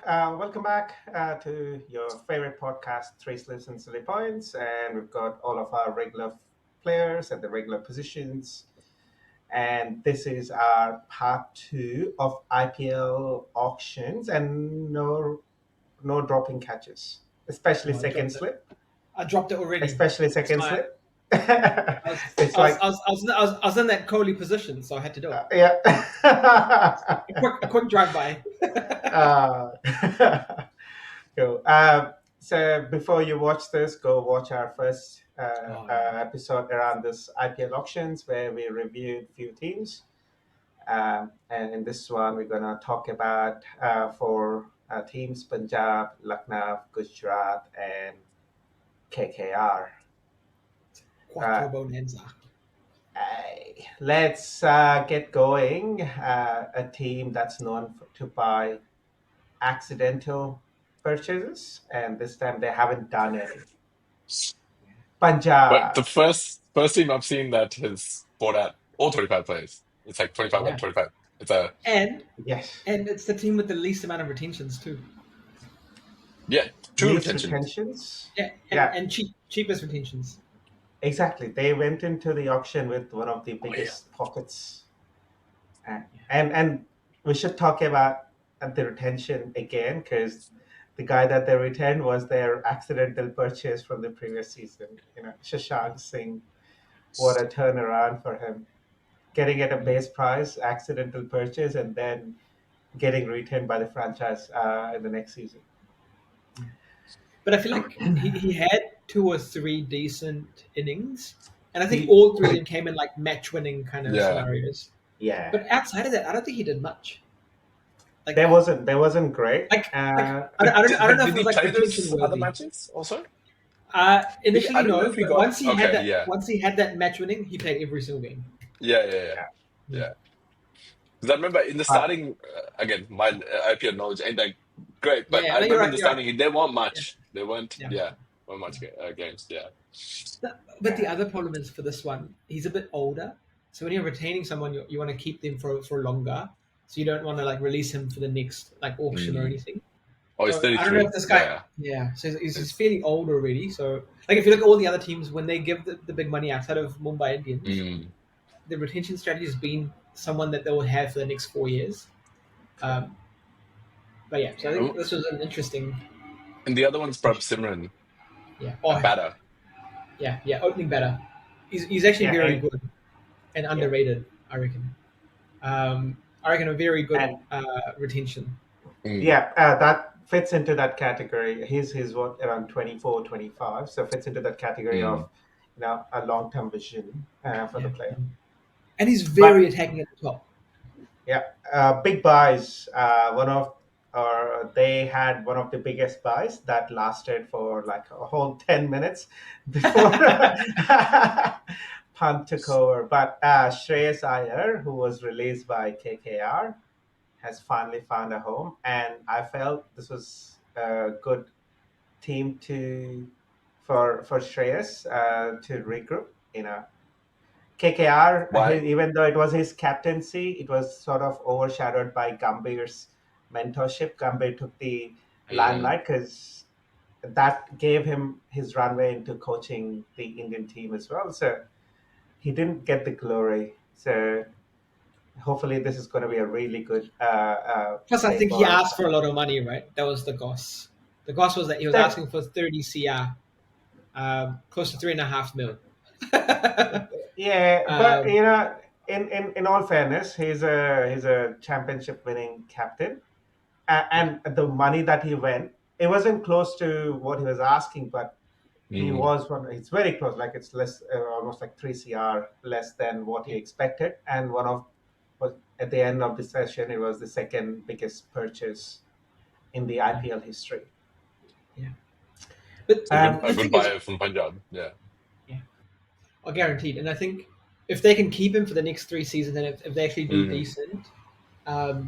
welcome back to your favorite podcast, Three Slips and Silly Points. And we've got all of our regular players at the regular positions. And this is our part two of IPL auctions and no dropping catches, especially Oh, second slip, I dropped it already. especially It's second fine. slip. I was, It's I was, like, I was, I was, I was, I was in that Coley position, so I had to do it. yeah. A quick drive by. uh, Cool. So before you watch this, go watch our first Oh, yeah. episode around this IPL auctions where we reviewed few teams. And in this one, we're gonna talk about four teams: Punjab, Lucknow, Gujarat, and KKR. Uh, Quattro bonanza. let's get going. A team that's known to buy accidental purchases, and this time they haven't done any. But the Punjab. first team I've seen that has bought out all 25 players. It's like 25 Yeah. and 25. It's a And Yes. it's the team with the least amount of retentions too. two Least retention. retentions. Yeah, Yeah. and cheapest retentions. Exactly. They went into the auction with one of the biggest pockets. And we should talk about the retention again because the guy that they retained was their accidental purchase from the previous season. Shashank Singh. What a turnaround for him. Getting at a base price, accidental purchase, and then getting retained by the franchise in the next season. But I feel like he had two or three decent innings, and I think He- all three of them came in like match-winning kind of Yeah. scenarios. Yeah. But outside of that, I don't think he did much. Like, There wasn't great. I don't know if Did it he was like play retention those other worthy. matches also? Initially, I don't know no, if he but got- once he had okay, that, yeah. once he had that match winning, he played every single game. Yeah. Because I remember in the starting, again, my IPL knowledge ain't that great, but Yeah, I no, you're remember in right, the you're right. starting, they weren't much. They weren't, Yeah. weren't much games, yeah. But the other problem is for this one, he's a bit older. So when you're retaining someone, you want to keep them for longer. So you don't want to like release him for the next like auction or anything. Oh, he's So I don't know 33. if this guy. Yeah, so he's fairly old already. So like if you look at all the other teams, when they give the big money outside of Mumbai Indians, the retention strategy has been someone that they will have for the next 4 years. But yeah, so I think this was an interesting. And the other one's perhaps Simran, Yeah. batter. Yeah. Opening batter. He's actually very I- good and underrated, I reckon. I reckon a very good retention. Yeah, that fits into that category. He's what around 24, 25, so fits into that category of a long-term vision for the player. And he's very attacking at the top. Yeah, big buys. They had one of the biggest buys that lasted for like a whole 10 minutes before Pant took over. But Shreyas Iyer, who was released by KKR, has finally found a home, and I felt this was a good team for Shreyas to regroup. KKR, Why? even though it was his captaincy, it was sort of overshadowed by Gambhir's mentorship. Gambhir took the limelight because that gave him his runway into coaching the Indian team as well. So he didn't get the glory. So hopefully this is going to be a really good. Plus, I think he asked for a lot of money, right? That was the goss. The goss was that he was asking for 30 CR, close to 3.5 mil. Yeah, but in all fairness, he's a championship winning captain, and the money that he went, it wasn't close to what he was asking, but he was one. It's very close, like it's less, almost like 3 CR less than what he expected, and at the end of the session, it was the second biggest purchase in the IPL history. Yeah, but A good buyer from Punjab, yeah. Guaranteed. And I think if they can keep him for the next 3 seasons, and if they actually do decent, I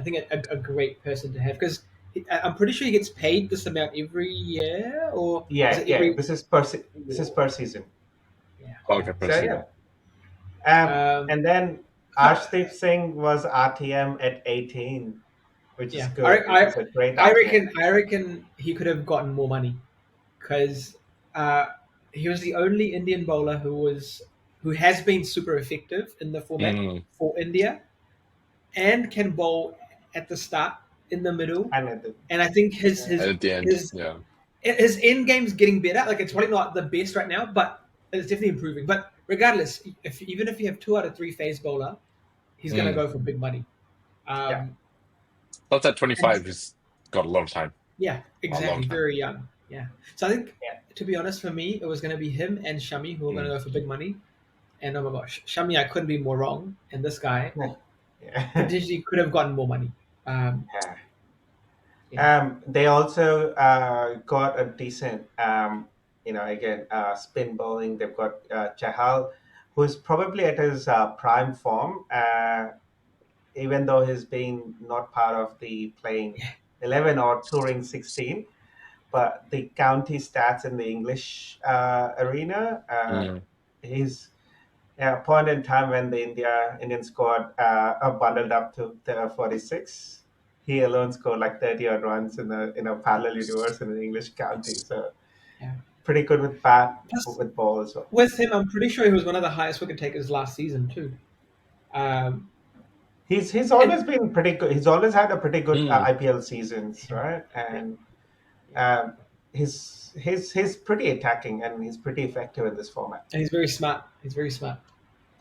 think a great person to have, because I'm pretty sure he gets paid this amount every year, or This is per season. Yeah. Okay, So yeah. And then Arshdeep Singh was RTM at 18. which is Yeah, good, which is a great I argument. reckon he could have gotten more money because uh, he was the only Indian bowler who has been super effective in the format Mm. for India and can bowl at the start, in the middle, And it, and I think yeah, And at the end, his yeah. his end game's getting better. Like it's probably not the best right now, but it's definitely improving. But regardless, even if you have 2 out of 3 phase bowler, he's gonna Mm. go for big money. yeah, Um, Plus at and 25, he's got a lot of time. yeah, A long exactly, time. very young. Yeah, so I think yeah. to be honest, for me, it was gonna be him and Shami who were gonna Mm. go for big money. And oh my gosh, Shami, I couldn't be more wrong. And this guy Yeah. potentially could have gotten more money. Yeah. Yeah, They also got a decent, again, spin bowling. They've got Chahal, who's probably at his prime form, even though he's been not part of the playing 11 or touring 16. But the county stats in the English arena, Mm. he's a point in time when the Indian squad are bundled up to 46. He alone scored like 30 odd runs in a parallel universe in an English county. So yeah. pretty good with bat, Plus, with ball as well. with him, I'm pretty sure he was one of the highest wicket takers last season too. Um, He's and always been pretty good. He's always had a pretty good Mm. IPL seasons, yeah, right? yeah, And yeah. um, he's pretty attacking and he's pretty effective in this format. And he's very smart. He's very smart.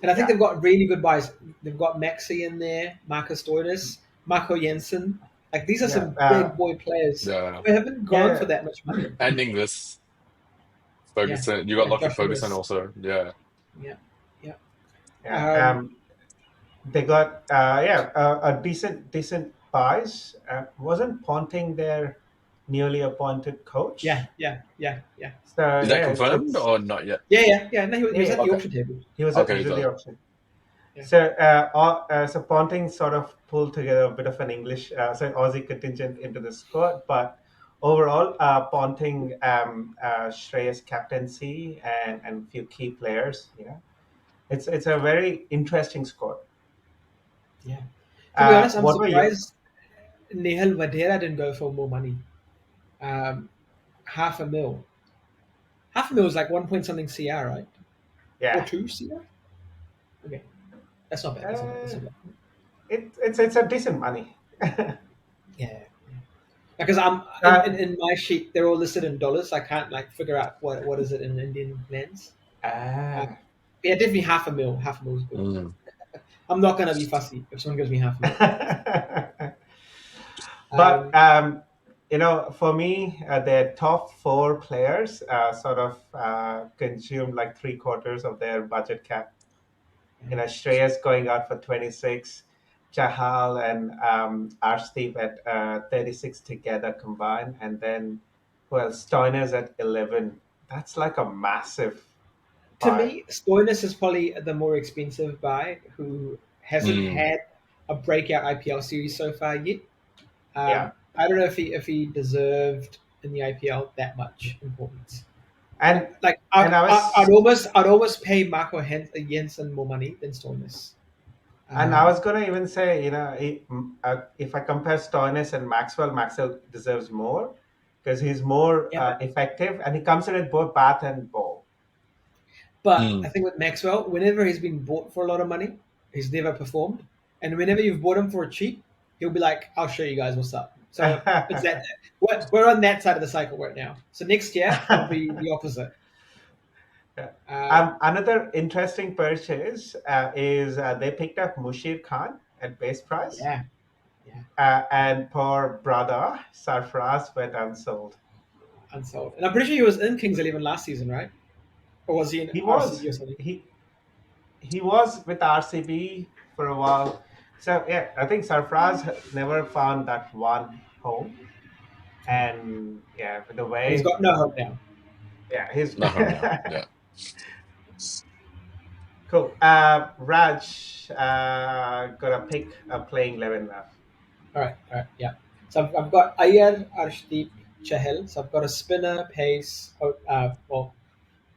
And I think Yeah, they've got really good buys. They've got Maxi in there, Marcus Stoinis, Marco Jensen. Like these are yeah, some big boy players Yeah. who haven't gone yeah, for that much money. And English. Yeah, Ferguson. You got yeah, Lockie Josh Ferguson Inglis. also. Yeah. Yeah, yeah. yeah. Um, They got a decent buys. Wasn't Ponting their newly appointed yeah, coach? yeah, yeah, yeah, So Is that yeah, confirmed it's or not yet? yeah, yeah, yeah. No, he was yeah, at the Okay. auction table. Okay, he was at so the auction. Yeah, So Ponting sort of pulled together a bit of an English, Aussie contingent into the squad, but overall, Ponting, Shreyas captaincy, and a few key players. It's a very interesting squad. yeah. To be honest, I'm What were you? surprised Nehal Vadera didn't go for more money. Um, half a mil. Half a mil is like 1 point something CR, right? Or Yeah, 2 CR? Okay, that's not bad. That's not bad. That's uh, not bad. it's a decent money. Yeah, because I'm uh, in my sheet. They're all listed in dollars. So I can't like figure out what is it in Indian lens. Uh, ah. yeah, definitely half a mil. Half a mil is good. mm. I'm not gonna be fussy if someone gives me half a mil. But Um, for me, their top four players sort of consumed like three-quarters of their budget cap. Shreyas going out for 26, Chahal and Arshdeep at 36 together combined, and then Stoiner's at 11. That's like a massive to buy. me, Stoinis is probably the more expensive buy who hasn't Mm. had a breakout IPL series so far yet. Yeah, I don't know if he deserved in the IPL that much importance. and Like and I was I'd almost pay Marco Jensen more money than Stoinis. And I Um, was going to even say, if I compare Stoinis and Maxwell, Maxwell deserves more because he's more yeah, effective and he comes in with both bat and ball. but I Mm. think with Maxwell, whenever he's been bought for a lot of money, he's never performed. And whenever you've bought him for a cheap, he'll be like, "I'll show you guys what's up." So it's that we're on that side of the cycle right now. So next year it'll be the opposite. Yeah. Um, Another interesting purchase is they picked up Mushir Khan at base price, yeah, yeah, and poor brother Sarfraz went unsold. unsold. And I'm pretty sure he was in Kings 11 last season, right? Or was he in He was RCB or something? he he was with RCB for a while. So yeah, I think Sarfraz never found that one home, and yeah, the And he's way, got no hope now. yeah, he's Not home now. Yeah. cool. Raj, got a pick a playing 11 left. All right, yeah. So I've got Ayer, Arshdeep, Chahel. So I've got a spinner, pace, well,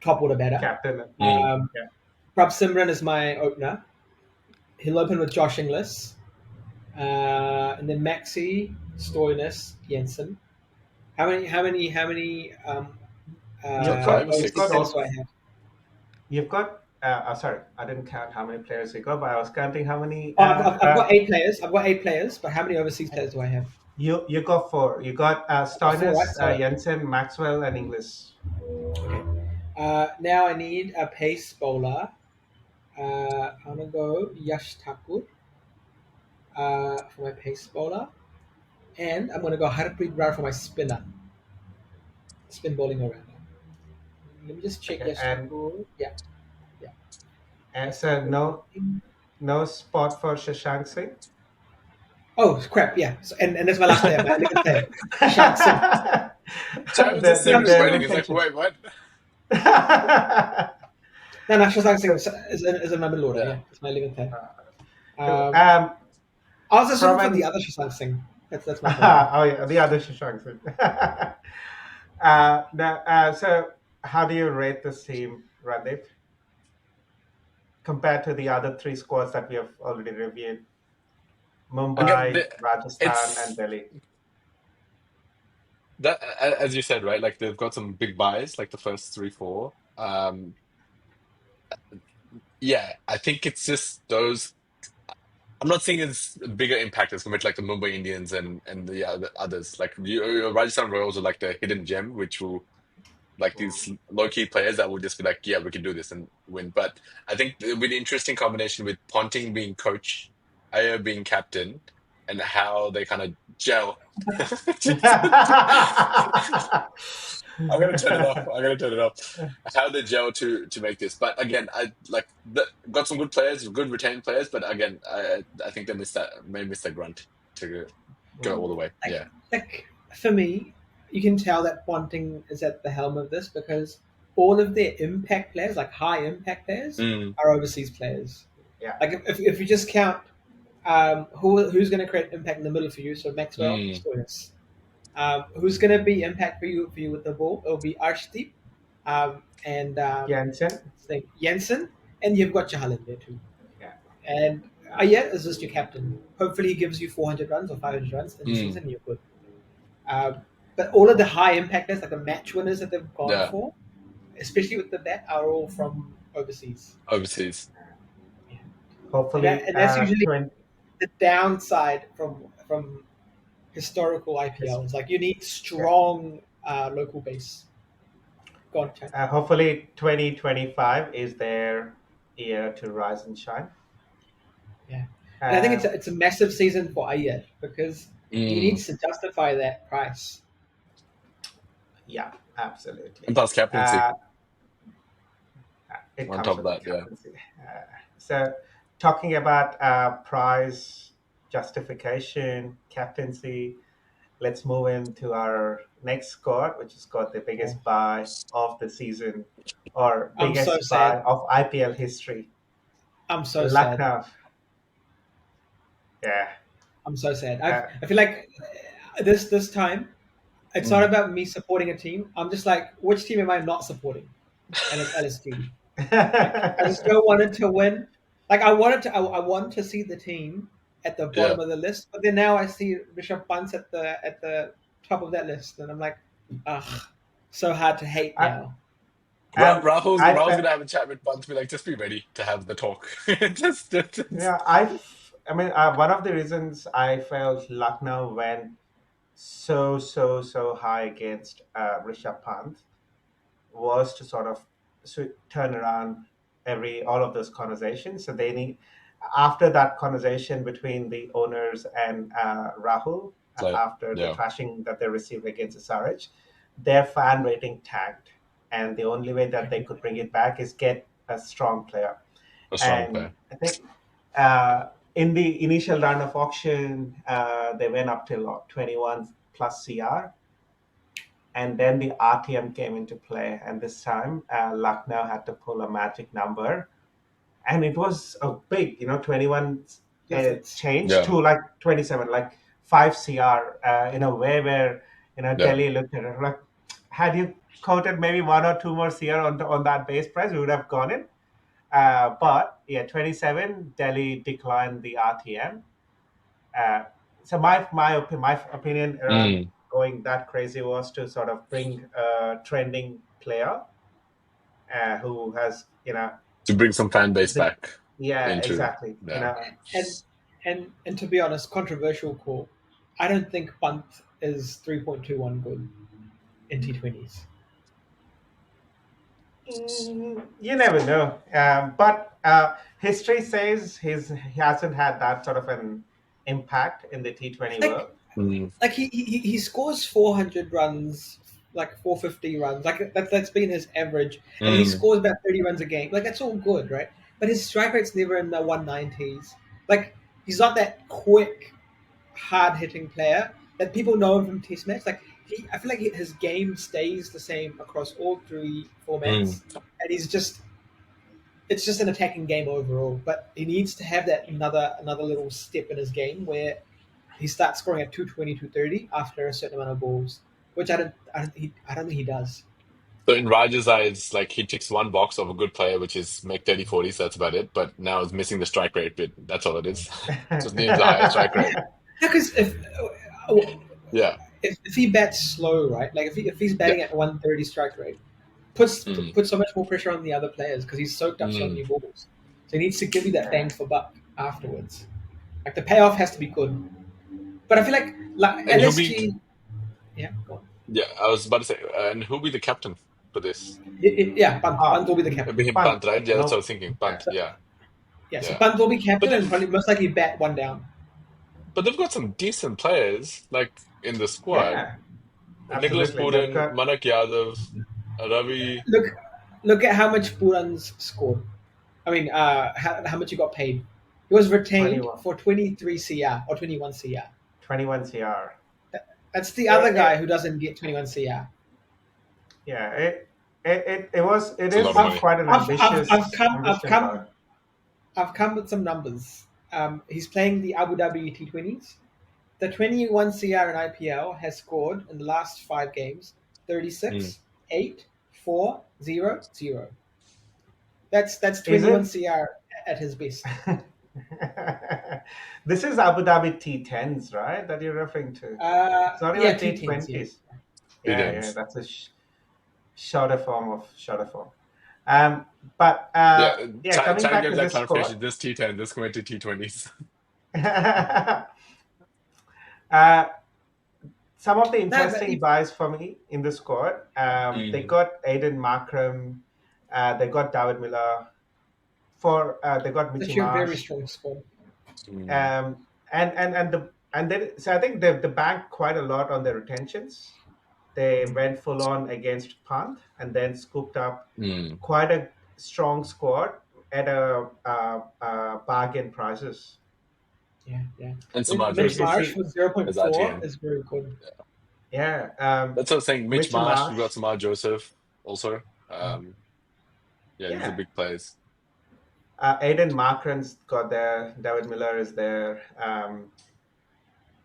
top order batter. Captain. Mm. Yeah, Prab Simran is my opener. He'll open with Josh Inglis. And then Maxi, Stoinis, Jensen. How many You've Five or got overseas you've got six. players do I have? you've got. Sorry, I didn't count how many players you got, but I was counting how many. Oh, I've got 8 players. I've got 8 players, but how many overseas players do I have? You got four. You got I've got four, right? Stoinis, So Jensen, Maxwell, and Inglis. okay. Now I need a pace bowler. I'm gonna go Yash Thakur for my pace bowler, and I'm gonna go Harpreet Brar for my spin bowling all rounder. Let me just check Okay, Yash Thakur. Yeah, yeah. and Yash so Thakur. no spot for Shashank Singh. Oh crap! Yeah, so, and that's my last player, my 11th player, Shashank Singh. Travis is Yeah, I'm serious just waiting. gonna. He's like, retention. wait, what? No, Shashank Singh So, is in my middle order. Yeah. Yeah, it's my 11th player. cool. I was just From looking for the an other Shashank Singh. That's my problem. oh yeah, the other Shashank Singh. So how do you rate this team, Randeep, compared to the other three squads that we have already reviewed? Again, Mumbai, Rajasthan, and it's Delhi. that as you said, right? Like they've got some big buys, like the first three, four. Yeah, I think it's just those. I'm not saying it's a bigger impact as compared to like the Mumbai Indians and the others. Like your Rajasthan Royals are like the hidden gem, which will like these low key players that will just be like, yeah, we can do this and win. But I think it'll be an interesting combination with Ponting being coach, Ayer being captain, and how they kind of gel. I'm gonna turn it off. I'm gonna turn it off. How they gel to make this, but again, got some good players, good retained players, but again, I think they may miss that grunt to go all the way. Like, Yeah. like for me, you can tell that Ponting is at the helm of this because all of their impact players, like high impact players, Mm, are overseas players. Yeah. Like if you just count who's going to create impact in the middle for you, so Maxwell, mm, Stoinis. Who's going to be impact for you with the ball? It'll be Arshdeep, and Jansen. what's his name? Jensen, and you've got Chahal there too. Yeah. And Ayat is just your captain. Hopefully, he gives you 400 runs or 500 runs in the mm, season, and you're good. But all of the high impactors, like the match winners that they've gone yeah. for, especially with the bat, are all from overseas. Overseas. And, Hopefully, and that's usually 20. the downside from historical His, IPLs. Like you need yeah. strong local base. Go on, Chan. Hopefully, 2025 is their year to rise and shine. Yeah, and I think it's Um, a massive season for Ayat because he Mm. needs to justify that price. yeah, absolutely. And plus captaincy Uh, it on comes top of with the that, yeah. captaincy. So, talking about prize justification, captaincy, let's move into our next squad, which has got the Oh, biggest buy of the season or I'm so biggest buy sad. of IPL history. I'm so sad. Lucknow. Yeah. I'm so sad. Uh, I feel like this time it's not Mm. about me supporting a team. I'm just like, which team am I not supporting? And it's LSG. Like I just don't want it to win. Like I want to see the team at the Yeah. bottom of the list, but then now I see Rishabh Pant at the top of that list, and I'm like, ugh, so hard to hate I, now. I Rahul's felt, gonna have a chat with Bunt, be like, just be ready to have the talk. Just. yeah, I mean, one of the reasons I felt Lucknow went so high against Rishabh Pant was to sort of turn around every all of those conversations. So they need after that conversation between the owners and Rahul Like, after the yeah, thrashing that they received against SRH, their fan rating tanked, and the only way that they could bring it back is get a strong player. a strong And player. I think uh, in the initial round of auction, they went up till 21 plus CR, and then the RTM came into play, and this time Lucknow had to pull a magic number, and it was a big, 21 Difference. change Yeah, to like 27, like 5 CR in a way where yeah. Delhi looked at it like, had you quoted maybe one or two more CR on that base price, we would have gone in. But yeah, 27, Delhi declined the RTM, So my opinion around Mm. going that crazy was to sort of bring a trending player who has To bring some fan base the back yeah, into, exactly, yeah. And and to be honest, controversial call. I don't think Bunt is 3.21 good in T20s. You never know. But history says he hasn't had that sort of an impact in the T20 Like world. Mm. like he scores 400 runs, like 450 runs, like that's been his average, and he Mm. scores about 30 runs a game. Like that's all good, right? But his strike rate's never in the 190s. Like he's not that quick, hard hitting player that people know him from Test match. Like I feel like his game stays the same across all three Mm. formats, and it's just an attacking game overall. But he needs to have that another little step in his game where he starts scoring at 220, 230 after a certain amount of balls, which I don't think he does. So in Raj's eyes, like he ticks one box of a good player, which is make 30 40s. That's about it. But now it's missing the strike rate bit. That's all it is. Just needs a higher strike rate. Because Yeah. if he bats slow, right? Like if he's Yeah. batting at 130 strike rate, Mm. puts so much more pressure on the other players because he's soaked up so Mm. many balls. So he needs to give you that Yeah. bang for buck afterwards. Like the payoff has to be good. But I feel like And who'll be, LSG, yeah, go on. yeah, I was about to say, and who'll be the captain for this? Yeah, Bunt Ah, will be the It'll be captain. him, Punt. Pant, right? Yeah, that's what I No. was thinking. Yeah. Pant, So, yeah. yeah, so Yeah. Bunt will be But captain and they've probably most likely bat one down. but they've got some decent players like in the squad. Yeah. Nicholas Absolutely. They've Puran, got Manak Yadav, Ravi. Look, look at how much Buran's scored. I mean, how much he got paid. He was retained 21, for 23 CR or 21 CR. 21 CR. That's the It, other guy it, who doesn't get 21 CR. yeah. It It's a lot is of I've money. quite an ambitious guy. I've come with some numbers. He's playing the Abu Dhabi T20s. The 21 CR in IPL has scored in the last 5 games Mm. 36, 8, 4, 0, 0. That's Is 21 it? CR at his best. This is Abu Dhabi T10s, right? That you're referring to. It's not Yeah, even T10s. Yeah. T20s. Yeah. Brilliant. That's a shorter form. Um, but Yeah, yeah, coming Chad back gave to that this squad. clarification. This T10, this went to T20s. uh, some of the No, but interesting buys for me in the squad. They Mm. got Aiden Markram. They got David Miller. They got it's Mitchy actually a very Marsh. strong squad. Mm. And then so I think they've the bank quite a lot on their retentions. They went full on against Punt and then scooped up Mm. quite a strong squad at a bargain prices. Yeah, yeah. And I mean, Samar So if Mitch you Joseph Marsh see, with zero point as 0.4 RTN. is very good. yeah, That's what I was saying. Mitch Mitchell Marsh, we've got Marsh, Samar Joseph also. Yeah, these are yeah, big players. Aiden Markran's got there, David Miller is there,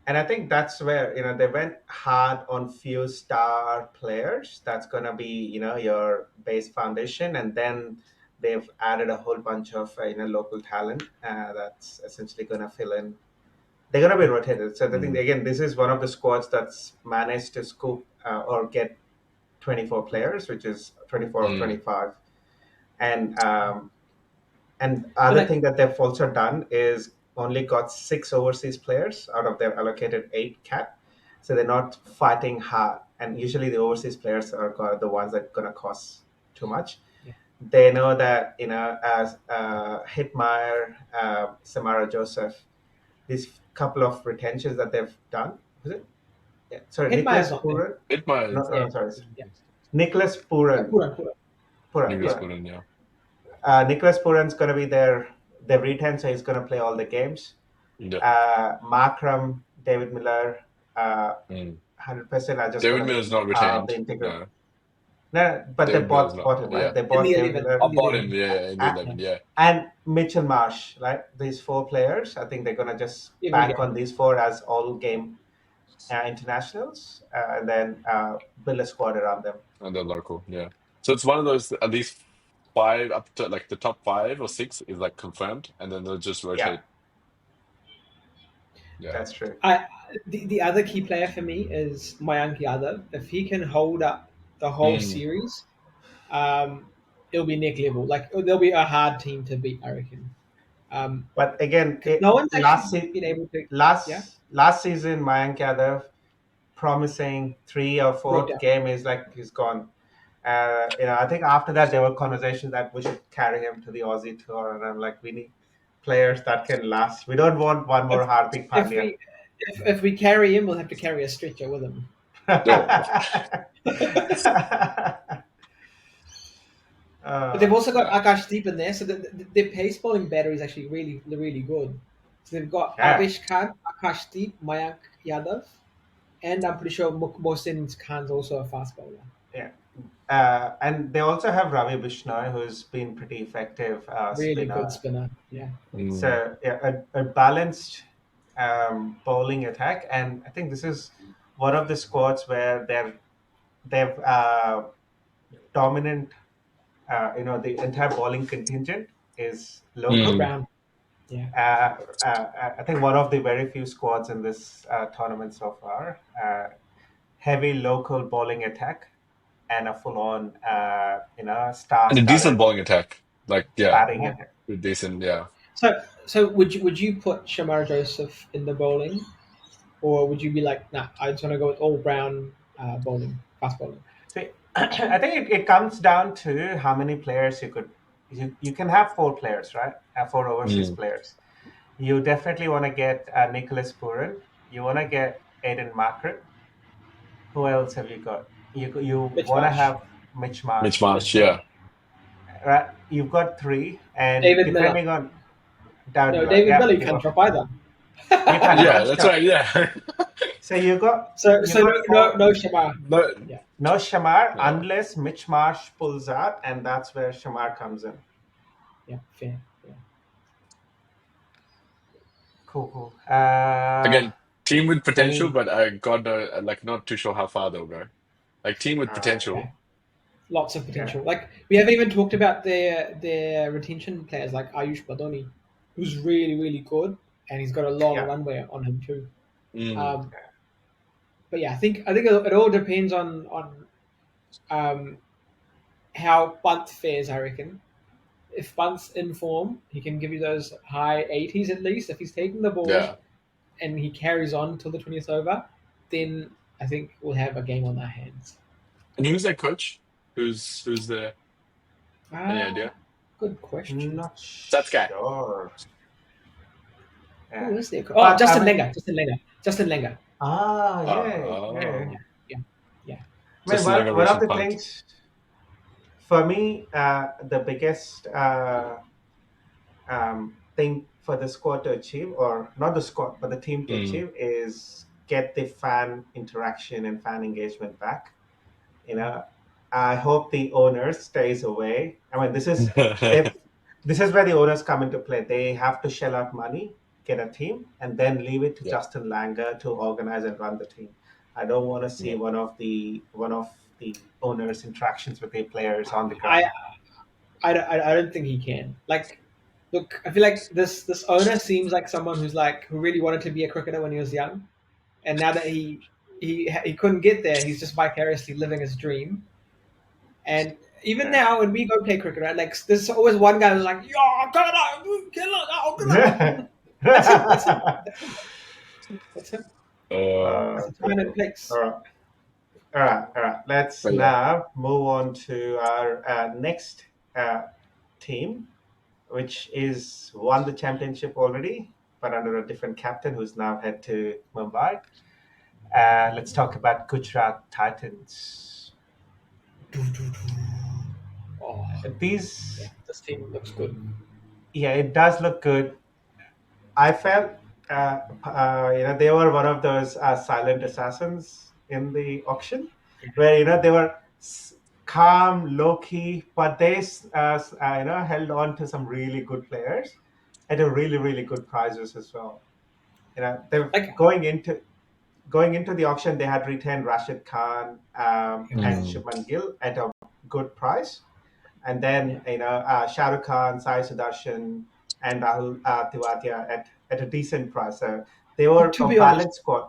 and I think that's where they went hard on few star players. That's gonna be your base foundation, and then they've added a whole bunch of local talent that's essentially gonna fill in. They're gonna be rotated. So I think Mm. again, this is one of the squads that's managed to scoop or get 24 players, which is 24 of Mm. 25, and And other like, thing that they've also done is only got 6 overseas players out of their allocated 8 cap. So they're not fighting hard. And usually the overseas players are the ones that are going to cost too much. yeah. They know that, as Hitmeyer, Samara Joseph, these couple of retentions that they've done, was it? Yeah. Sorry, Hitmeyer's Nicholas not there. Puran. Itmar No, is Yeah, sorry. yeah. Nicholas Puran. Puran. Puran, Nicholas Yeah. sorry. Puran, yeah. Nicholas Puran's going to be their return, so he's going to play all the games. Yeah. Markram, David Miller, Mm. 100% are just going David to Miller's be not part of the retained. integral. No, No, but they David Miller's bought not. him, right? Yeah. They In the bought David 11. Miller I In the bought him. 11. Yeah, in the uh, 11. Yeah. and Mitchell Marsh, right? These 4 players, I think they're going to just Every bank on game. these 4 as all game internationals and then build a squad around them. And the local. Yeah. So it's one of those, at least 5 up to like the top 5 or 6 is like confirmed, and then they'll just Yeah. rotate. Yeah. That's true. The other key player for me is Mayank Yadav. If he can hold up the whole Mm. series, it'll be neck level. Like there'll be a hard team to beat, I reckon. But again, Because no one's actually been able to. Yeah, last season, Mayank Yadav promising three or broke fourth down. game is like he's gone. I think after that there were conversations that we should carry him to the Aussie tour, and I'm like, we need players that can last. We don't want one more If Hardik if Pandya. we if we carry him, we'll have to carry a stretcher with him. No. But they've also got Yeah. Akash Deep in there, so their pace bowling battery is actually really good. So they've got Yeah, Avesh Khan, Akash Deep, Mayank Yadav, and I'm pretty sure Mohsin Khan's also a fast bowler. yeah. And they also have Ravi Bishnoi, who's been pretty effective Really good spinner. spinner. Yeah. Mm. So yeah, a balanced bowling attack, and I think this is one of the squads where they've dominant. The entire bowling contingent is It's local. Mm. Brown. Yeah. I think one of the very few squads in this tournament so far. Heavy local bowling attack and a full-on, And a decent star-studded bowling attack. Like, yeah, batting Yeah. attack. decent, yeah. So would you put Shamar Joseph in the bowling, or would you be like, nah, I just want to go with all Brown bowling, fast bowling? See, I think it comes down to how many players you can have four players, right? Four overseas Mm. players. You definitely want to get Nicholas Puran. You want to get Aiden Margaret. Who else have you got? You Mitch want to Marsh, have Mitch Mitch Marsh. Marsh, yeah. Right? You've got three, and David Miller. depending on Down No, Miller, David yeah, Miller you can't drop either. you can Yeah, no that's shot. right, yeah. So you got So you so no got no, four. no Shamar. No, Yeah, No Shamar yeah. unless Mitch Marsh pulls out, and that's where Shamar comes in. yeah, fair. Yeah. Cool, cool. Again, team with potential, Any? but I got like not too sure how far they'll go. Like team with Yeah. potential. Lots of Yeah, potential. Like we haven't even talked about their retention players like Ayush Badoni, who's really good, and he's got a long yeah, runway on him too. Mm. Um, but yeah, I think it all depends on um, how Bunt fares. I reckon if Bunt's in form, he can give you those high 80s at least. If he's taking the balls Yeah. and he carries on till the 20th over, then I think we'll have a game on our hands. And who's their coach? Who's the any Ah, idea? good question. not That's guy. sure. Who Yeah, is there? Oh, but I Justin mean, Langer. Justin Langer. yeah. Yeah, yeah, yeah. I mean, Just like a one of Russian the punt. things for me, the biggest thing for the squad to achieve, or not the squad, but the team to Mm. achieve, is get the fan interaction and fan engagement back. You know, I hope the owner stays away. I mean, if this is where the owners come into play. They have to shell out money, get a team, and then leave it to Yeah. Justin Langer to organize and run the team. I don't want to see Yeah. one of the owners' interactions with the players on the I, ground. I don't think he can. Like, look, I feel like this owner seems like someone who really wanted to be a cricketer when he was young, and now that he couldn't get there, he's just vicariously living his dream. And even Yeah. now, when we go play cricket, right, like there's always one guy who's like, "Yo, kill it, oh, kill it." That's him. That's him. That's him. That's him. That's uh, the time and All place. right. All right. Let's but yeah. now move on to our next uh, team, which is won the championship already, but under a different captain who's now head to Mumbai. Let's talk about Gujarat Titans. Oh, yeah, These, this team looks good. yeah, it does look good. I felt, they were one of those silent assassins in the auction, where they were calm, low key, but they held on to some really good players at a really really good prices as well. They're Like, going into the auction. They had retained Rashid Khan and Mm. Shubman Gill at a good price, and yeah, then Shah Rukh Khan, Sai Sudarshan, and Rahul Tiwatia at a decent price. They were To a be honest, balanced squad.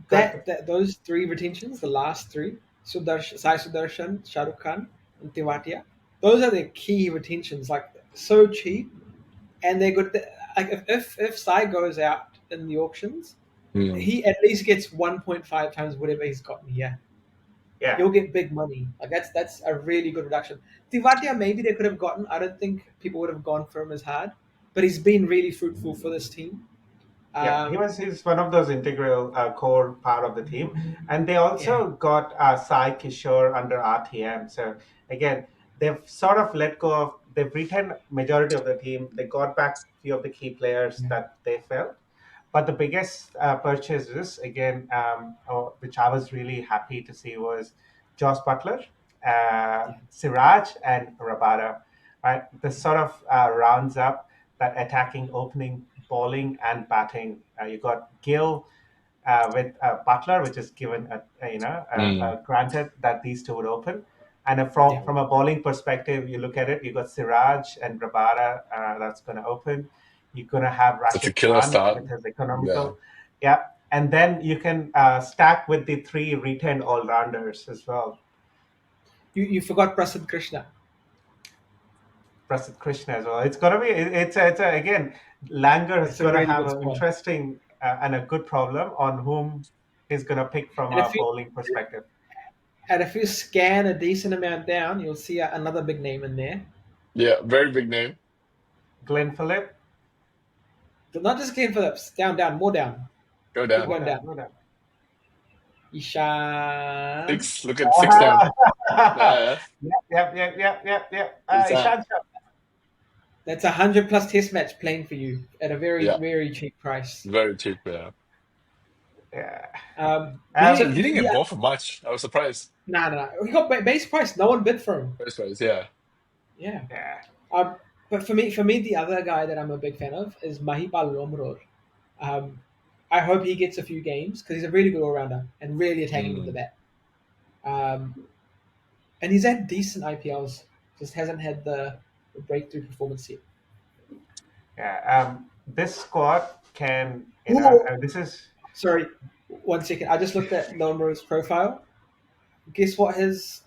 Good. that those three retentions, the last three, Sai Sudarshan, Shah Rukh Khan, and Tewatia, those are the key retentions. Like so cheap, and they're good. Like if Sai goes out in the auctions, Mm. he at least gets 1.5 times whatever he's gotten here. Yeah. He'll get big money. Like that's a really good reduction. Tivatia maybe they could have gotten. I don't think people would have gone for him as hard, but he's been really fruitful for this team. Yeah, Um, he's one of those integral core part of the team, and they yeah, also got Sai Kishore under RTM. So again, they've sort of let go of they've retained majority of the team. They got back few of the key players yeah, that they felt, but the biggest purchases again, which I was really happy to see, was Josh Butler, yeah, Siraj, and Rabada. Right, this sort of rounds up that attacking, opening, bowling, and batting. You got Gill with Butler, which is given, Mm. granted that these two would open. And yeah. from a bowling perspective, you look at it, you got Siraj and Rabada that's going to open. You're going to have It's a Rashid killer Khan, start. which is Yeah. economical. Yeah. And then you can stack with the three retained all rounders as well. You forgot Prasid Krishna. Prasid Krishna as well. It's gonna be again, Langer is It's a gonna really have good an squad. interesting and a good problem on whom he's gonna pick from And a bowling perspective. if you scan a decent amount down, you'll see another big name in there. Yeah. Very big name. Glenn Phillip, But not just Glenn Phillips. Down, more down. Go Keep down. going Moda, down. Moda. Ishan. Six. Look at six down. Yeah. Yep. Ishan. Ishan Shah. That's 100 plus test match playing for you at a very Yeah. very cheap price. Very cheap. Yeah. Yeah. He So didn't. He didn't get yeah, bought for much. I was surprised. nah. He got base price. No one bid for him. First price. Yeah. Yeah. Yeah. Um, but for me, the other guy that I'm a big fan of is Mahipal Lomror. Um, I hope he gets a few games because he's a really good all rounder and really attacking with the Mm. bat. Um, and he's had decent IPLs, just hasn't had the breakthrough performance yet. Yeah. This squad can, Ooh, this is sorry, 1 second. I just looked at Lomror's profile. Guess what his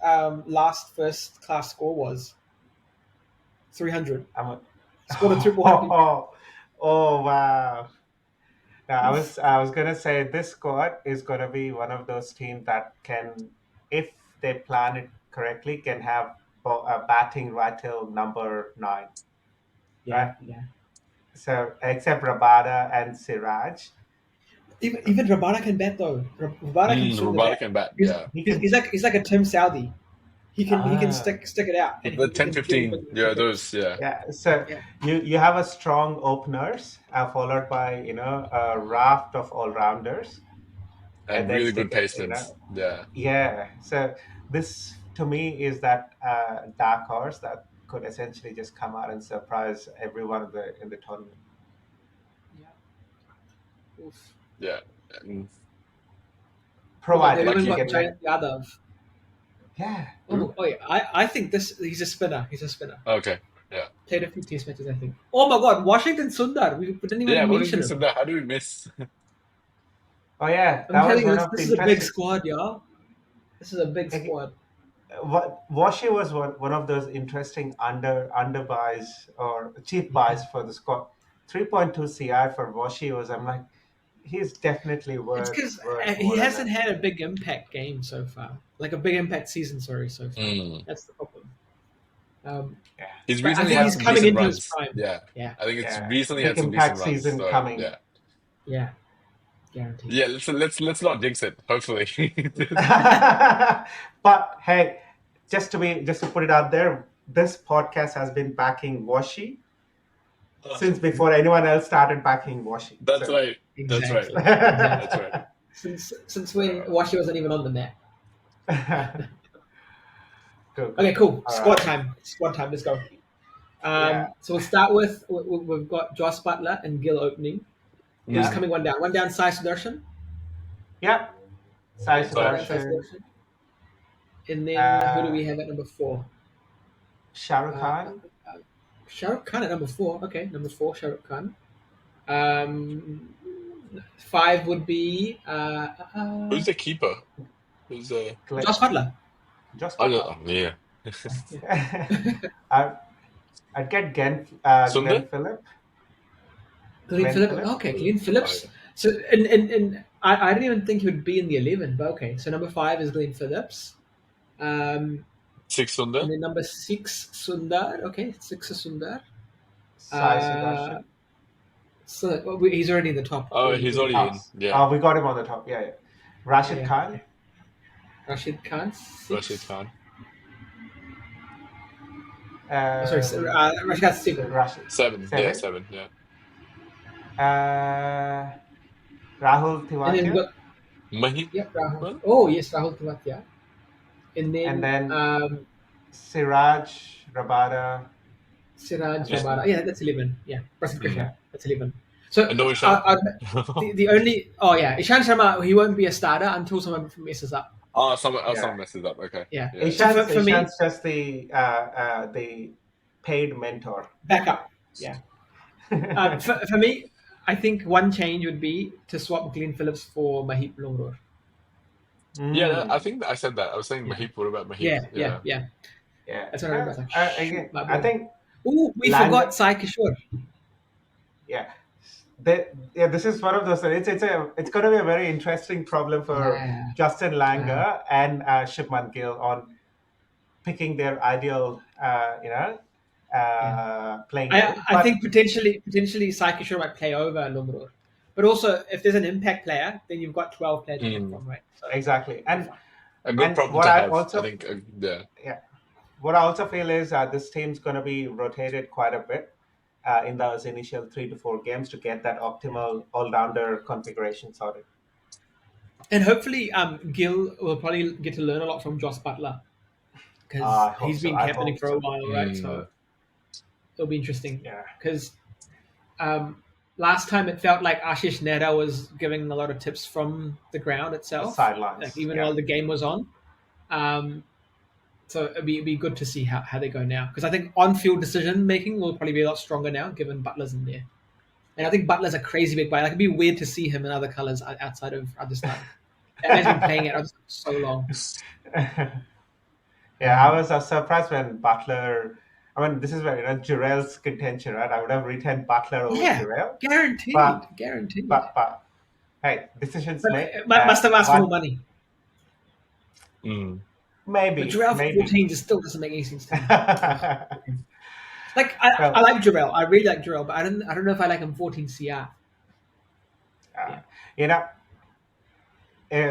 last first class score was? 300. I'm a, Scored a triple hundred. oh wow. Now, Oof. I was gonna say this squad is gonna be one of those teams that can, if they plan it correctly, can have a batting right till number 9, right? Yeah. So except Rabada and Siraj, Even Rabada can bat though. Rabada can swing the Robotic bat. and bat. He's, Yeah. he he's, can. he's like he's like a Tim Saudi. He can Ah, stick it out and The he 10, can get 15. even Yeah. wickets. Those. Yeah. yeah. So Yeah. you have a strong openers, followed by a raft of all rounders, and And then really stick good it. placements. Yeah. Yeah. So this to me is that dark horse that could essentially just come out and surprise everyone in the tournament, Yeah. Oof. Yeah. And Oh my god, they've provided even you lucky. got get lucky. Giant Yadav. Yeah. Oh yeah, I think this he's a spinner. He's a spinner. Okay. Yeah. Played a few test matches, I think. Oh my god, Washington Sundar. We didn't Yeah. even What did mention we him. say that? How do we miss? Oh yeah, I'm that was telling you, one this of the this is a big interesting. squad, y'all. This is a big squad. What Washi was one of those interesting under buys or cheap Yeah. buys for the squad. 3.2 CI for Washi was, I'm like, he's definitely It's worth because he more than hasn't that. had a big impact game so far, like a big impact season. Sorry, so far. Mm. That's the problem. Um, Yeah. He's but I recently think had he's some coming decent into his runs. prime. Yeah. Yeah, I think it's Yeah. recently Big had some decent impact runs. season So coming. yeah. yeah, guaranteed. Yeah. Let's not jinx it. Hopefully. But hey, just to put it out there, this podcast has been backing Washi since before anyone else started backing Washi. That's So right. That's right. Exactly, That's exactly. right. Since when Uh, Washi wasn't even on the map. cool. Okay, cool. All Squad right. time. Squad time. Let's go. Yeah. So we'll start with we've got Josh Butler and Gill opening. Who's Yeah. mm, coming one down? One down, Sai Sudarshan. Yeah. Sai Okay, one sorry. down, Sai Sudarshan, Sudarshan. And then who do uh, we have at number 4? Shah Rukh Uh, Khan. Shah Rukh Khan at number 4. Okay, number 4, Shah Rukh Khan. Um, five would be Who's the keeper? Who's the? Glenn, Josh Butler. Josh Oh, Butler. oh yeah. Yeah. I, I'd get Sundar? Glenn Glenn Phillips. Phillips. Okay, Oh, Glenn oh, Phillips. yeah. So, and I didn't even think he would be in the 11, but okay. So number five is Glenn Phillips. Um, Six and Sundar? then number six, Sundar. Okay, six is Sundar. Sai Uh, Sudarshan. so well, he's already in the top Oh, already. he's Already. already Oh, in. Yeah. we got him on the top. Yeah, yeah. Yeah, Rashid yeah. Khan. Okay. Rashid Khan, Rashid six. Khan. Oh, sorry, Rashid Khan, seven. Rashid Seven. Yeah, 7. seven. Yeah. Rahul And then we've Tiwatia, got, Mahit? yep, Rahul. Well, Oh, yes, Rahul Tiwatia. And and then then Siraj Rabada, Siraj and yeah. Rabada. then Yeah, that's 11. Yeah, Prasid Mm. Krishna. That's 11. So And no Ishan. the only. Oh, yeah. Ishan Sharma, he won't be a starter until someone messes up. Oh, yeah, someone messes up. Okay. Yeah. Yeah. So Ishan's for me, Ishan's just the paid mentor. backup. Yeah. For me, I think one change would be to swap Glenn Phillips for Mahip Longror. Yeah, I Mm, think I said that. I was saying Yeah. Mahip. What about Mahip? Yeah, yeah, Yeah. yeah. yeah. That's what I remember. I was like, shoot, Again, my I boy. think Oh, we Lang. forgot Sai Kishore. Yeah, yeah. This is one of those. It's going to be a very interesting problem for Yeah. Justin Wow. Langer and Shipman Gill on picking their ideal, Yeah. playing I, 11. I But think potentially Sai Kishore might play over Longror. But also, if there's an impact player, then you've got 12 players to pick Mm. from, right? So exactly, it'll be fun. A good and problem to have. I think. Yeah. what I also feel is this team's going to be rotated quite a bit in those initial 3 to 4 games to get that Yeah. optimal all-rounder configuration sorted. And hopefully, Gil will probably get to learn a lot from Joss Butler I because hope he's so. been I captaining hope for a so. while, right? Mm. So it'll be interesting Yeah, because last time it felt like Ashish Nehra was giving a lot of tips from the ground the itself, like sidelines. even Yeah. while the game was on. Um, so it'd be good to see how they go now because I think on-field decision making will probably be a lot stronger now given Butler's in there. And I think Butler's a crazy big player. Like it'd be weird to see him in other colours outside of Rajasthan. That man's been playing at Rajasthan so long. Yeah, I was surprised when Butler. I mean, this is where Jurel's contention, right? I would have retained Butler over Yeah, Jurel, guaranteed, but guaranteed. but hey, decisions But made. must have asked for more One money. Mm. But maybe Jarrell for maybe. 14 just still doesn't make any sense to me. Like I Well, like Jarrell. I really like Jarrell, but I don't know if I like him 14 CR. uh, Yeah. you know,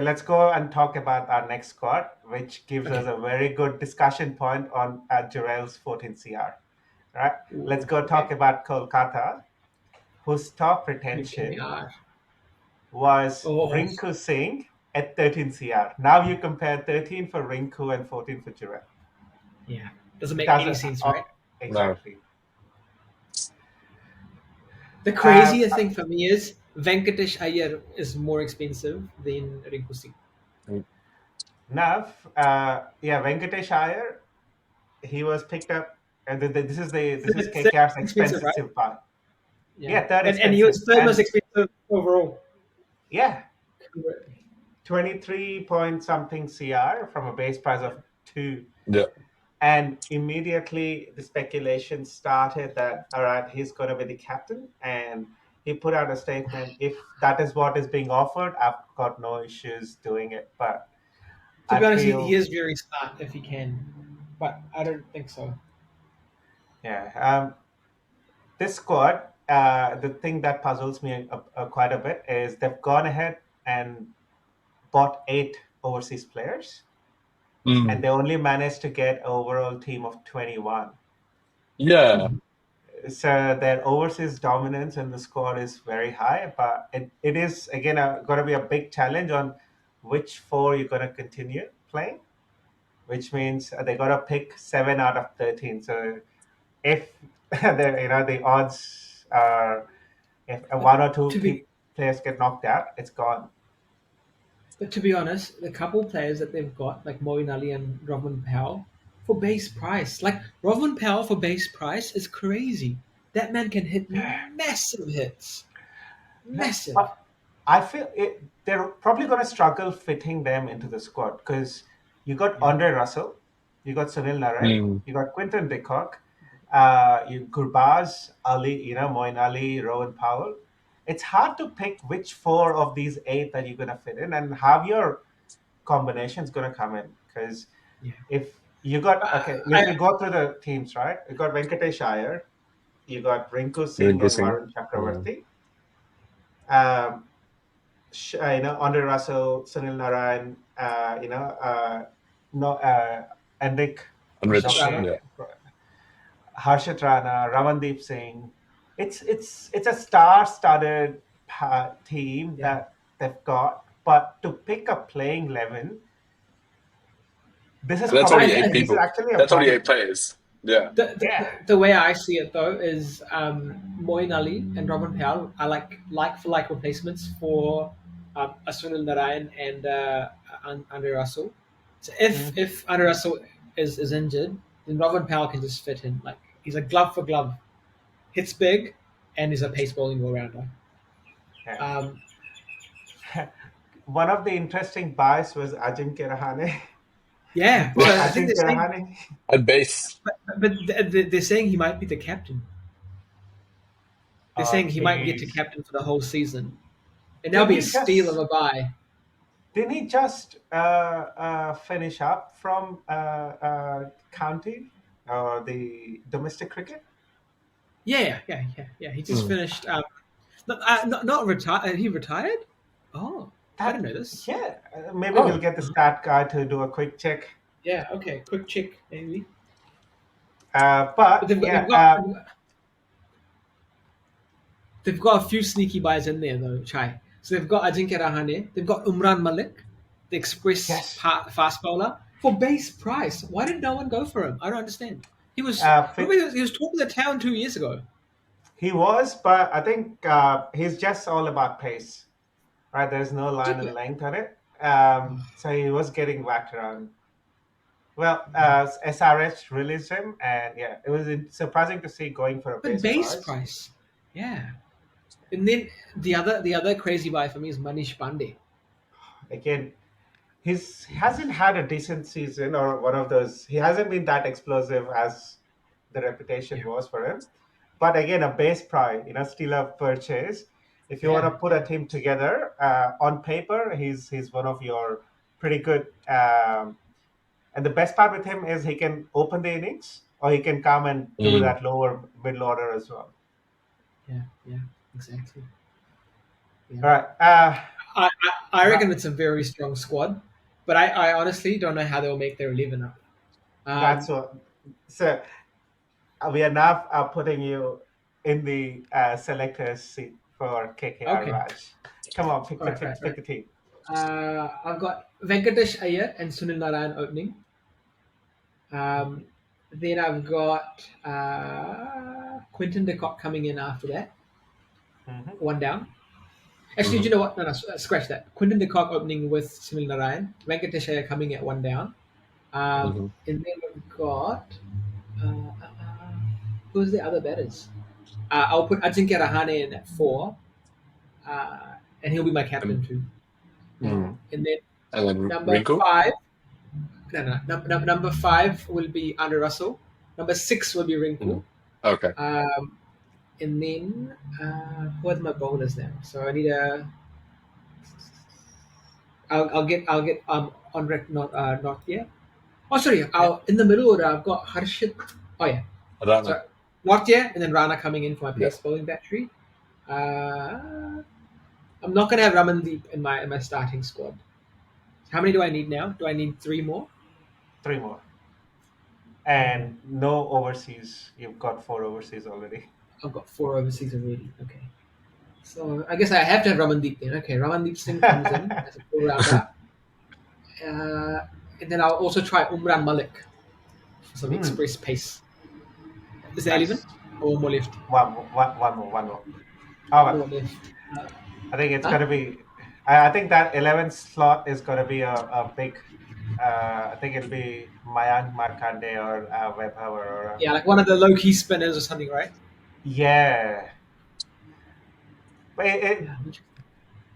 let's go and talk about our next squad, which gives us Okay. a very good discussion point on Jurel's 14 CR. Right? Let's Ooh, go talk okay. about Kolkata, whose top Give me retention R. was Oh, Rinku Singh at 13 CR. Now you compare 13 for Rinku and 14 for Jurel. yeah. Doesn't make any Doesn't sense, right? No. exactly. The Uh, craziest thing for me is Venkatesh Iyer is more expensive than Rinku Singh. Nav, yeah, Venkatesh Iyer, he was picked up, and this is Third KKR's expensive, right? expensive part. Yeah. Yeah, third And he expensive, was third most and expensive overall. yeah, 23 point something CR from a base price of 2. Yeah. And immediately the speculation started that, all right, he's going to be the captain. And he put out a statement, if that is what is being offered, I've got no issues doing it. But To I be honest, he feel, is very smart if he can, but I don't think so. yeah, this squad, the thing that puzzles me quite a bit is they've gone ahead and bought 8 overseas players, and Mm. they only managed to get an overall team of 21. Yeah. So their overseas dominance in the squad is very high, but it is again going to be a big challenge on which 4 you're going to continue playing, which means they got to pick 7 out of 13. So if the odds are, if But one or two to be players get knocked out, it's gone. but to be honest, the couple players that they've got, like Moeen Ali and Rovman Powell, for base price, like Rovman Powell for base price is crazy. That man can hit massive hits. Massive. But I feel they're probably going to struggle fitting them into the squad because you got Yeah. Andre Russell, you got Sunil Narine, Mm. you got Quinton de Kock, you Gurbaz, Ali, Moin Ali, Rowan Powell. It's hard to pick which four of these eight that you're going to fit in and have your combinations going to come in. Because Yeah. if you got, Uh, okay, I, if you go through the teams, right, you got Venkatesh Iyer, you got Rinku Singh Ringo and Singh. Varun Chakravarti. Um, Andre Russell, Sunil Narayan, no, Enric Unrich. Rana. something, Yeah. Harshit Rana, Ramandeep Singh. It's a star-studded team Yeah. that they've got, but to pick a playing 11, this is And that's I, only probably eight I this is people. actually a That's only problem. eight players. Yeah. Yeah. the way I see it though is Moin Ali and Robin Powell are like for like replacements for Sunil Narayan and Andre Russell. So Mhm. if Andre Russell is injured, then Robin Powell can just fit in. Like he's a glove for glove, hits big, and is a pace bowling all rounder. Yeah. Um, One of the interesting buys was Ajinkya Rahane. They yeah, bought so I think Ajinkya Rahane. At base. but they're saying he might be the captain. They're saying he might get to Jeez. captain for the whole season, and that'll Didn't be a he steal of just a buy. didn't he just finish up from county or the domestic cricket? Yeah. He just Mm. finished. Not retired. He retired. Oh, I didn't That know this. yeah. Maybe we'll Oh. get the stat guy to do a quick check. Yeah. Okay. Quick check, maybe. But But yeah, they've got a few sneaky buys in there though, Chai. So they've got Ajinkya Rahane. They've got Umran Malik, the express yes. fast bowler, for base price. Why did no one go for him? I don't understand. He was remember Fit, he was talking the town 2 years ago. he was, but I think he's just all about pace, right? There's no line and length on it. So he was getting whacked around. Well, SRH released him, and yeah, it was surprising to see going for a But base base price. price, yeah. And then the other crazy buy for me is Manish Pandey. Again, he's hasn't had a decent season or one of those. He hasn't been that explosive as the reputation Yeah, was for him. But again, a base price, still a purchase. If you want to yeah, put a yeah. team together, on paper, he's one of your pretty good. And the best part with him is he can open the innings or he can come and do Mm. that lower middle order as well. Yeah, exactly. Yeah. All right. I reckon it's a very strong squad, but I honestly don't know how they'll make their 11 up. That's Um, what. So we are now putting you in the selector's seat for KKR okay, Raj. Come on, pick all the right, right, pick right. the team. I've got Venkatesh Iyer and Sunil Narayan opening. Um, then I've got Quinton de Kock coming in after that, Mm-hmm. one down. Actually, do Mm-hmm. you know what? No, scratch that. Quinton de Kock opening with Sunil Narayan. Venkatesh Iyer coming at one down. Mm-hmm. And then we've got who's the other batters? I'll put Ajinkya Rahane in at four, and he'll be my And, captain too. mm. And then And then number Rinku? five, number five will be Andre Russell. Number six will be Rinku. Mm. Okay. Um, and then what's my bonus now? So I need a. I'll get Andre not here. Oh sorry, Yeah. I'll in the middle order I've got Harshit. Oh yeah, Rana. so not yet, and then Rana coming in for my Yeah. pace bowling battery. Uh, I'm not gonna have Ramandeep in my starting squad. How many do I need now? Do I need three more? Three more. Okay, And no overseas. You've got four overseas already. I've got four overseas already. Okay, so I guess I have to have Ramandeep then. Okay, Ramandeep Singh comes in as a full rounder, uh, and then I'll also try Umran Malik for some Hmm. express pace. Is that even Nice. or more left? One more. Oh, One well, more left. I think it's Huh? gonna be. I think that 11th slot is gonna be a big. I think it'll be Mayank Markande or Webber or Yeah, like one of the low key spinners or something, right? yeah. But Yeah, interesting.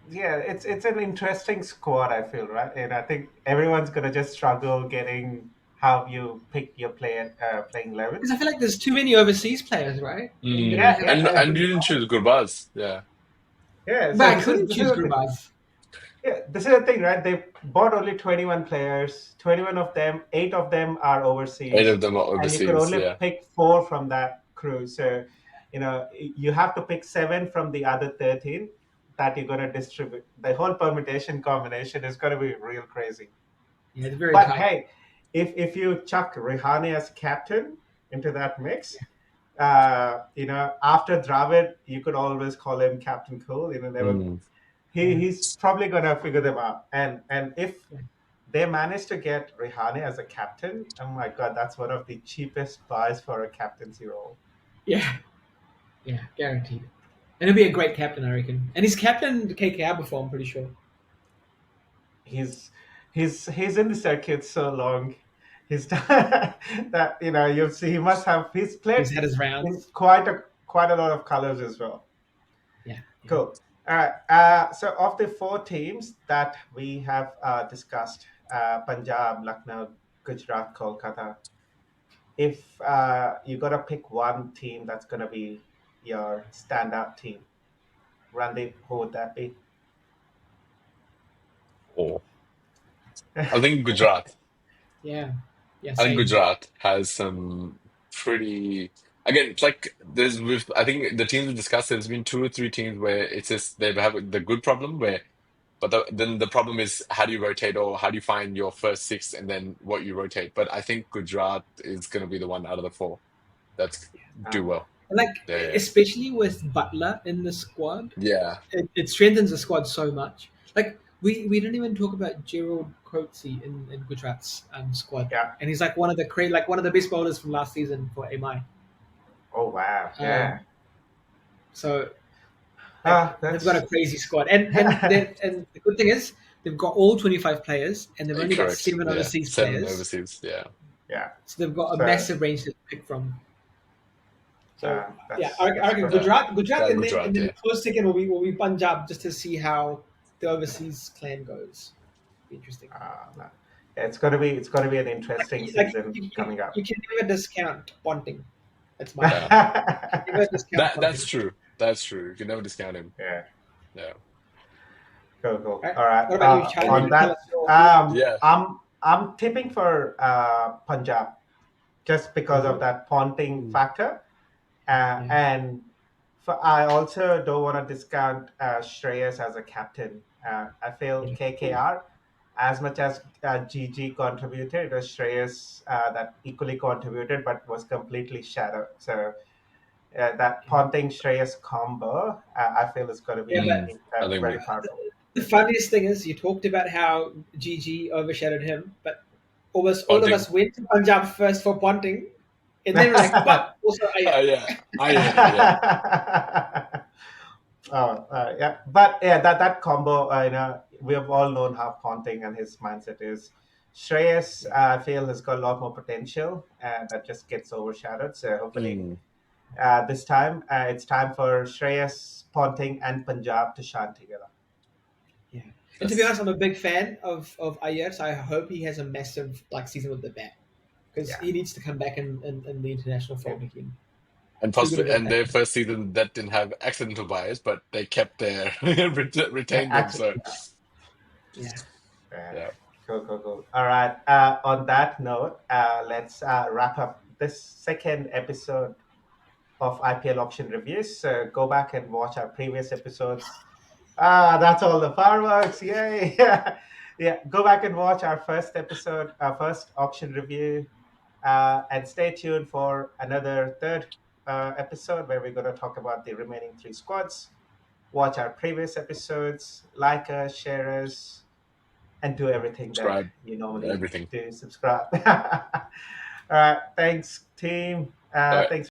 yeah, it's an interesting squad. I feel right, and I think everyone's gonna just struggle getting how you pick your playing 11. Because I feel like there's too many overseas players, right? And you don't really Yeah, have yeah, And enough yeah, and for you the didn't guys. choose Gurbaz. Yeah. yeah. But So I this is couldn't this is choose the thing. Gurbaz. Yeah, this is the thing, right? They bought only 21 players. 21 of them, 8 of them are Eight overseas, of them are and you could overseas. only Yeah. pick 4 from that crew. So, you have to pick 7 from the other 13 that you're going to distribute. The whole permutation combination is going to be real crazy. Yeah, it's very But tight. hey, if you chuck Rihani as captain into that mix, after Dravid, you could always call him Captain Cool. Never Mm. Yeah, he's probably gonna figure them out. And if yeah, they manage to get Rihani as a captain, oh my god, that's one of the cheapest buys for a captaincy role. yeah, yeah, guaranteed. And he'll be a great captain, I reckon. And he's captained KKR before, I'm pretty sure. He's in the circuit so long. He's that you see he's played He's had his in rounds. quite a lot of colors as well. Yeah, yeah, Cool. All right. So of the 4 teams that we have discussed, Punjab, Lucknow, Gujarat, Kolkata, if you got to pick one team that's going to be your standout team, Randeep, who would that be? Oh, I think Gujarat. yeah, yeah. I think Same. Gujarat has some pretty. Again, it's like there's with I think the teams we discussed. There's been two or three teams where it's just they have the good problem where, but then the problem is how do you rotate or how do you find your first six and then what you rotate. But I think Gujarat is going to be the one out of the four that's do Um, well. Like Yeah, especially with Butler in the squad, yeah, it strengthens the squad so much. Like we didn't even talk about Gerald Coetzee in Gujarat's squad, yeah. and he's like one of the best bowlers from last season for MI. Oh wow. Yeah. Um, so like they've got a That's crazy squad, and the good thing is they've got all 25 players, and they've yeah. only got Correct. seven Yeah, overseas seven players, overseas. Yeah, yeah. so they've got a So massive range to pick from. So yeah, I that's reckon good. Gujarat, yeah, and Gujarat. then Yeah. the close second will be Punjab, just to see how the overseas clan goes. Be interesting. No. Yeah, it's gonna be an interesting Like season coming up. you can never discount Ponting. That's my Yeah. opinion. You can never discount That's Ponting. true. That's true. You can never discount him. Yeah. Yeah. Cool, cool. All right. All right. What about you, Charlie? On Maybe tell us that, your Yeah. I'm tipping for Punjab just because of Punjab. that Ponting Mm. factor, Yeah, and I also don't want to discount Shreyas as a captain. I feel yeah, KKR, as much as GG contributed, it was Shreyas that equally contributed, but was completely shadowed. So that yeah. Ponting Shreyas combo, I feel is going to Yeah, be Mm. but I think very powerful. the funniest thing is you talked about how GG overshadowed him, but almost all of Bunting. us went to Punjab first for Ponting, and then we're like, but also Ayat. Yeah. Yeah. Yeah, but yeah, that combo, we have all known how Ponting and his mindset is. Shreyas, Yeah, I feel, has got a lot more potential, and that just gets overshadowed. So hopefully, Mm. this time, it's time for Shreyas, Ponting, and Punjab to shine together. yeah. And to be That's honest, I'm a big fan of Ayat. So I hope he has a massive like season with the bat because Yeah, he needs to come back in the international yeah, fold again. and Too good possibly of a and their batsman. first season that didn't have accidental bias, but they kept their yeah, retained them. actually, So Yeah. yeah. yeah. Cool, cool, cool. All right. On that note, let's wrap up this second episode of IPL Auction Reviews. So go back and watch our previous episodes. That's all the fireworks. Yay. Yeah. Yeah. Go back and watch our first episode, our first auction review. And stay tuned for another third episode where we're going to talk about the remaining 3 squads. Watch our previous episodes, like us, share us, and do everything that Subscribe, you normally everything. do. Subscribe. All right. Thanks, team. All right. Thanks